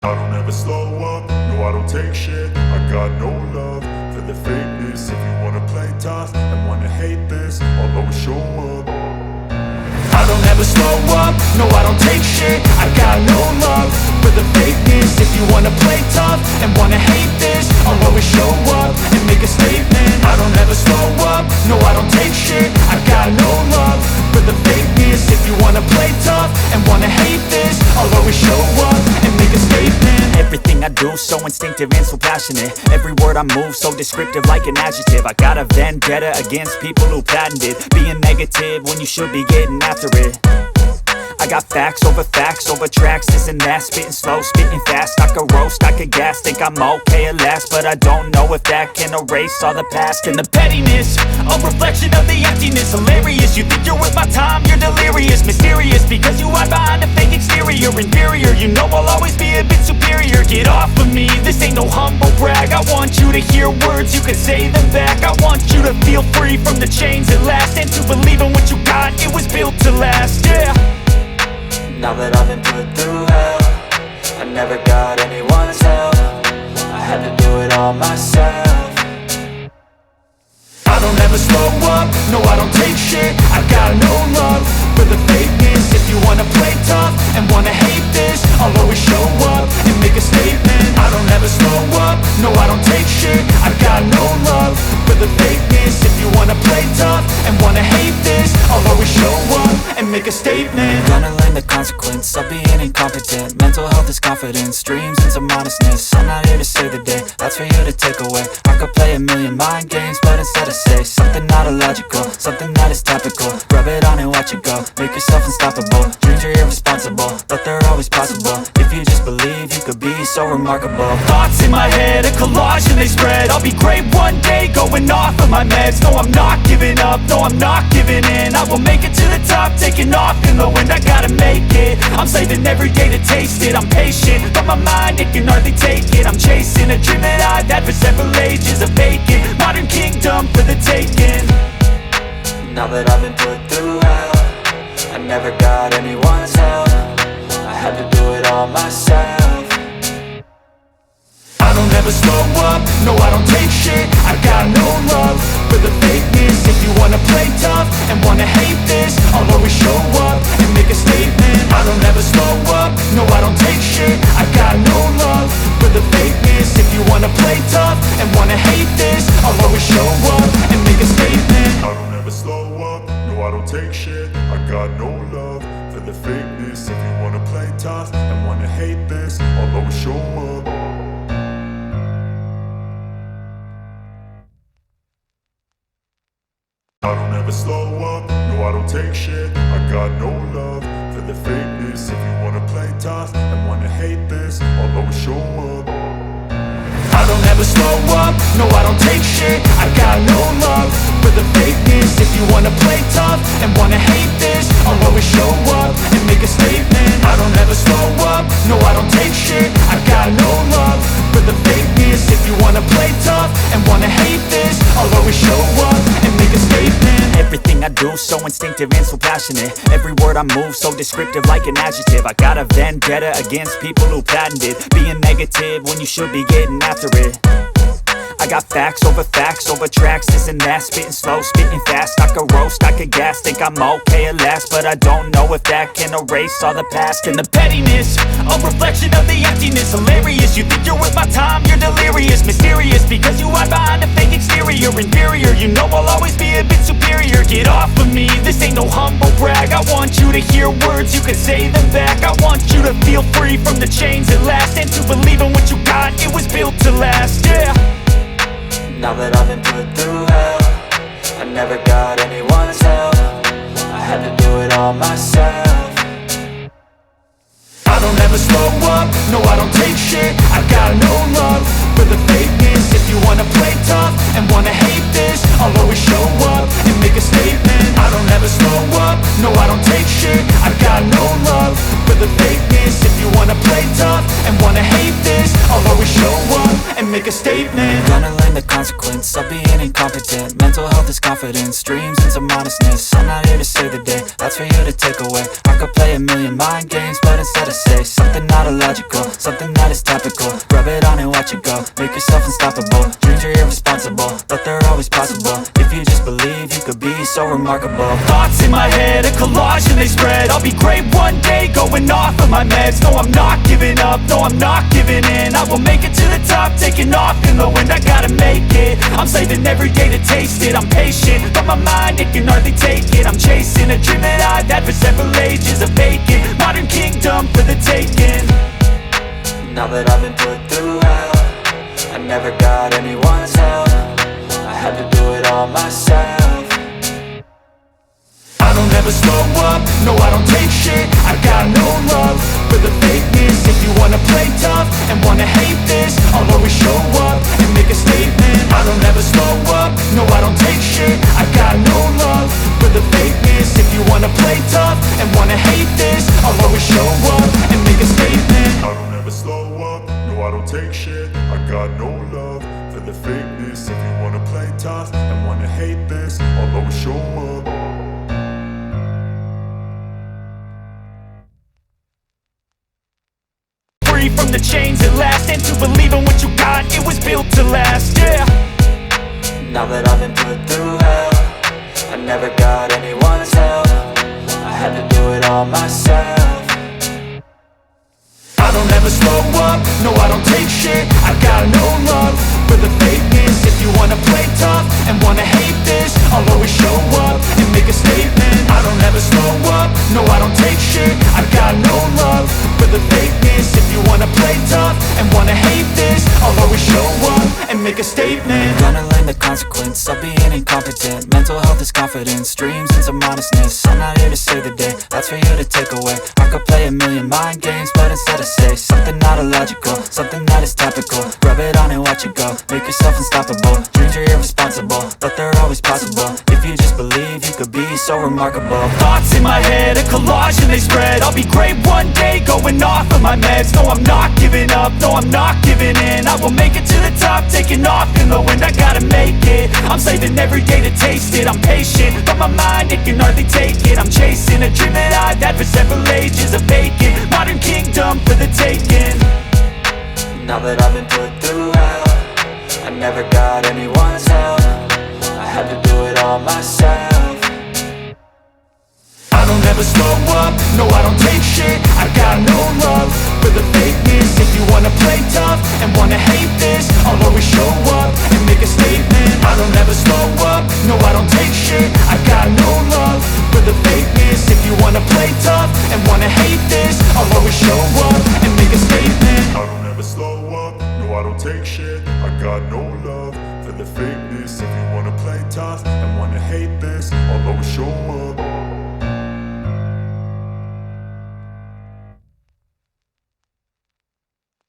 I don't ever slow up, no I don't take shit. I got no love for the fakeness. If you wanna play tough and wanna hate this, I'll always show up. I don't ever slow up, no I don't take shit. I got no love for the fakeness. If you wanna play tough and wanna hate this, I'll always show up and make a statement. I don't ever slow up, no I don't take shit. I got no love for the fakeness. If you wanna play tough and wanna hate this, I'll always show up and make a statement. Everything I do so instinctive and so passionate. Every word I move so descriptive like an adjective. I got a vendetta against people who patented being negative when you should be getting after it. I got facts over tracks, this and that. Spitting slow, spitting fast, I could roast, I could gas. Think I'm okay at last, but I don't know if that can erase all the past. And the pettiness, a reflection of the emptiness. Hilarious, you think you're worth my time, you're delirious. Mysterious, because you hide behind a fake exterior. Inferior, you know I'll always be a bit superior. Get off of me, this ain't no humble brag. I want you to hear words, you can say them back. I want you to feel free from the chains at last, and to believe in what you got, it was built to last, yeah. Now that I've been put through hell, I never got anyone's help. I had to do it all myself. I don't ever slow up, no I don't take shit. I got no love for the fakeness. If you wanna play tough and wanna hate this, I'll always show up and make a statement. I don't ever slow up, no I don't take shit. I got no love for the fakeness. If you wanna play tough and wanna hate this, I'll always show up and make a statement. Gonna learn the consequence of being incompetent. Mental health is confidence, dreams and some modestness. I'm not here to save the day, that's for you to take away. I could play a million mind games, but instead I say something not illogical, something that is topical. Rub it on and watch it go, make yourself unstoppable. Dreams are irresponsible, but they're always possible. If you just believe, you could be so remarkable. Thoughts in my head, a collage and they spread. I'll be great one day, going off of my meds. No, I'm not giving up, no, I'm not giving in. I will make it to the top, taking off in the wind. I gotta make it, I'm saving every day to taste it. I'm patient, but my mind, it can hardly take it. I'm chasing a dream that I've had for several ages. A vacant, modern kingdom for the taking. Now that I've been put through hell, I never got anyone's help. I had to do it all myself. I don't ever slow up, no I don't take shit. I got no love for the fakeness. If you wanna play tough and wanna hate this, I'll always show up and make a statement. I don't ever slow up, no I don't take shit. I got no love for the fakeness. If you wanna play tough and wanna hate this, I'll always show up and make a statement. I don't ever slow up, no I don't take shit. I got no love for the fakeness. If you wanna play tough and wanna hate this, I'll always show up. I don't ever slow up, no I don't take shit. I got no love for the fakeness. If you wanna play tough and wanna hate this, I'll always show up. I don't ever slow up, no I don't take shit. I got no love for the fakeness. If you wanna play tough and wanna hate this, I'll always show up and make a statement. I don't ever slow up, no I don't take shit. I got no love for the fakeness. If you wanna play tough and wanna hate this, I'll always show up and make a statement. Everything I do so instinctive and so passionate. Every word I move so descriptive like an adjective. I got a vendetta against people who patented being negative when you should be getting after it. I got facts over tracks, this and that. Spitting slow, spitting fast, I could roast, I could gas. Think I'm okay at last, but I don't know if that can erase all the past. And the pettiness, a reflection of the emptiness. Hilarious, you think you're worth my time, you're delirious. Mysterious, because you hide behind a fake exterior. Inferior, you know I'll always be a bit superior. Get off of me, this ain't no humble brag. I want you to hear words, you can say them back. I want you to feel free from the chains at last, and to believe in what you got, it was built to last, yeah. Now that I've been put through hell, I never got anyone's help. I had to do it all myself. I don't ever slow up, no I don't take shit. I got no love for the fakeness. If you wanna play tough and wanna hate this, I'll always show up and make a statement. I don't ever slow up, no I don't take shit. I got no love for the fakeness. If you wanna play tough and wanna hate this, I'll always show up and and make a statement. Gonna learn the consequence of being incompetent. Mental health is confidence, dreams and some honestness. I'm not here to save the day, that's for you to take away. I could play a million mind games, but instead I say something not illogical, something that is topical. Rub it on and watch it go, make yourself unstoppable. Dreams are irresponsible, but they're always possible. If you just believe, you could be so remarkable. Thoughts in my head, a collage and they spread. I'll be great one day, going off of my meds. No, I'm not giving up, no, I'm not giving in. I will make it to the top, taking off in the wind. I gotta make it, I'm saving every day to taste it. I'm patient, but my mind, it can hardly take it. I'm chasing a dream that I've had for several ages. A vacant, modern kingdom for the taking. Now that I've been put through hell, I never got anyone's help. I had to do it all myself. I don't ever slow up, no I don't take shit. I got no love for the fakeness. If you wanna play tough and wanna hate this, I'll always show up and make a statement. I don't ever slow up, no I don't take shit. I got no love for the fakeness. If you wanna play tough and wanna hate this, I'll always show up and make a statement. I don't ever slow up, no I don't take shit. I got no love for the fakeness. If you wanna play tough and wanna hate this, I'll always show up. Free from the chains at last, and to believe in what you got, it was built to last, yeah. Now that I've been put through hell, I never got anyone's help. I had to do it all myself. I don't ever slow up, no I don't take shit. I got no love for the fakeness. If you wanna play tough and wanna hate this, I'll always show up and make a statement. I don't ever slow up, no I don't take shit. I got no love for the fakeness. If you wanna play tough and wanna hate this, I'll always show up and make a statement. Gonna learn the consequence of being incompetent. Mental health is confidence, dreams and some honestness. I'm not here to save the day, that's for you to take away. I could play a million mind games, but instead I say something not illogical, something that is topical. Rub it on and watch it go, make yourself unstoppable. Dreams are irresponsible, but they're always possible. If you just believe, you could be so remarkable. Thoughts in my head, a collage and they spread. I'll be great one day, going off of my meds. No, I'm not giving up, no, I'm not giving in. I will make it to the top, taking off in the wind. I gotta make it, I'm saving every day to taste it. I'm patient, but my mind, it can hardly take it. I'm chasing a dream that I've had for several ages. A vacant, modern kingdom for the taking. Now that I've been put through hell, I never got anyone's help. I had to do it all myself. I don't ever slow up, no I don't take shit. I got no love for the fakeness. If you wanna play tough and wanna hate this, I'll always show up and make a statement. I don't ever slow up, no I don't take shit. I got no love for the fakeness. If you wanna play tough and wanna hate this, I'll always show up and make a statement. I don't ever slow up, no I don't take shit. I got no love for the fakeness. If you wanna play tough and wanna hate this,